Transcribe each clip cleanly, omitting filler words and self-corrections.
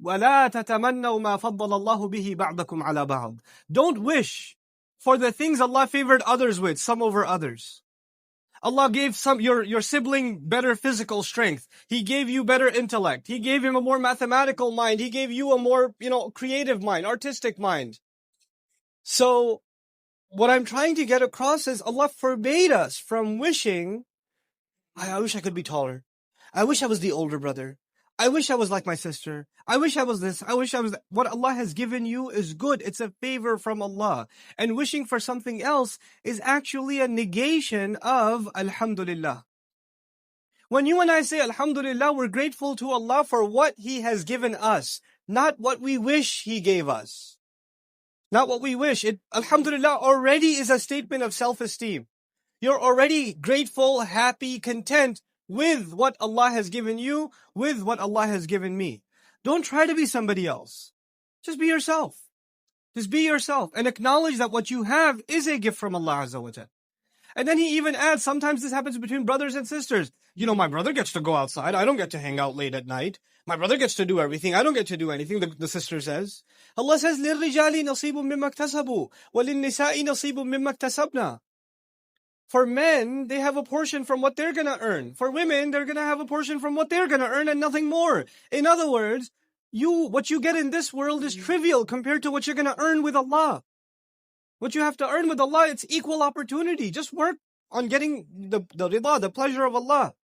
وَلَا تَتَمَنَّوْا مَا فَضَّلَ اللَّهُ بِهِ بَعْضَكُمْ عَلَى بَعْضٍ. Don't wish for the things Allah favored others with, some over others. Allah gave your sibling better physical strength. He gave you better intellect. He gave him a more mathematical mind. He gave you a more, creative mind, artistic mind. So, what I'm trying to get across is Allah forbade us from wishing, I wish I could be taller. I wish I was the older brother. I wish I was like my sister. I wish I was this. I wish I was that. What Allah has given you is good. It's a favor from Allah. And wishing for something else is actually a negation of Alhamdulillah. When you and I say Alhamdulillah, we're grateful to Allah for what He has given us, not what we wish He gave us. Not what we wish. Alhamdulillah already is a statement of self-esteem. You're already grateful, happy, content with what Allah has given you, with what Allah has given me. Don't try to be somebody else. Just be yourself. Just be yourself and acknowledge that what you have is a gift from Allah Azza wa Jal. And then He even adds, sometimes this happens between brothers and sisters. My brother gets to go outside. I don't get to hang out late at night. My brother gets to do everything. I don't get to do anything, the sister says. Allah says, لِلْرِجَالِ نَصِيبٌ مِّمَّا اكْتَسَبُوا وَلِلنِّسَاءِ نَصِيبٌ مِّمَّا اكْتَسَبْنَا. For men, they have a portion from what they're going to earn. For women, they're going to have a portion from what they're going to earn and nothing more. In other words, what you get in this world is trivial compared to what you're going to earn with Allah. What you have to earn with Allah, it's equal opportunity. Just work on getting the rida, the pleasure of Allah.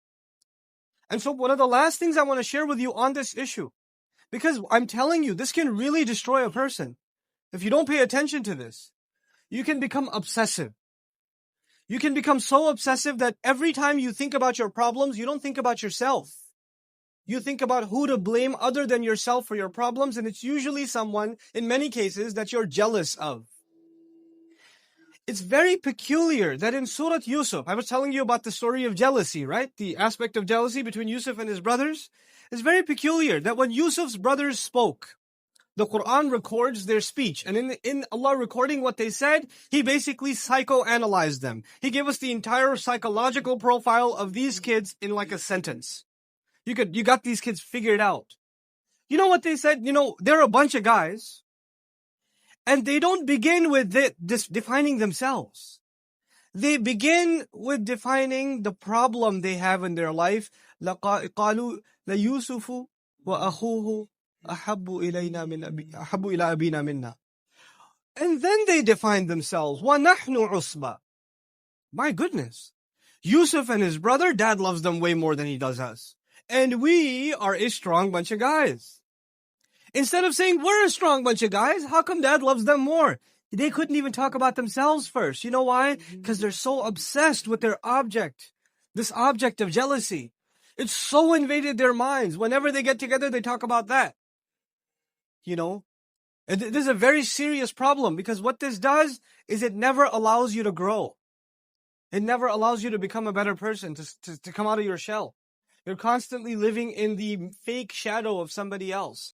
And so one of the last things I want to share with you on this issue, because I'm telling you, this can really destroy a person. If you don't pay attention to this, you can become obsessive. You can become so obsessive that every time you think about your problems, you don't think about yourself. You think about who to blame other than yourself for your problems, and it's usually someone, in many cases, that you're jealous of. It's very peculiar that in Surah Yusuf, I was telling you about the story of jealousy, right? The aspect of jealousy between Yusuf and his brothers. It's very peculiar that when Yusuf's brothers spoke, the Quran records their speech. And in Allah recording what they said, He basically psychoanalyzed them. He gave us the entire psychological profile of these kids in like a sentence. You got these kids figured out. You know what they said? They're a bunch of guys. And they don't begin with defining themselves. They begin with defining the problem they have in their life. قَالُوا لَيُوسُفُ وَأَخُوهُ أَحَبُّ إِلَى أَبِينَا مِنَّا. And then they define themselves. وَنَحْنُ عُصْبَةٌ. My goodness. Yusuf and his brother, Dad loves them way more than he does us. And we are a strong bunch of guys. Instead of saying we're a strong bunch of guys, how come Dad loves them more? They couldn't even talk about themselves first. You know why? Because they're so obsessed with their object. This object of jealousy. It's so invaded their minds. Whenever they get together, they talk about that. And this is a very serious problem, because what this does is it never allows you to grow. It never allows you to become a better person, to come out of your shell. You're constantly living in the fake shadow of somebody else.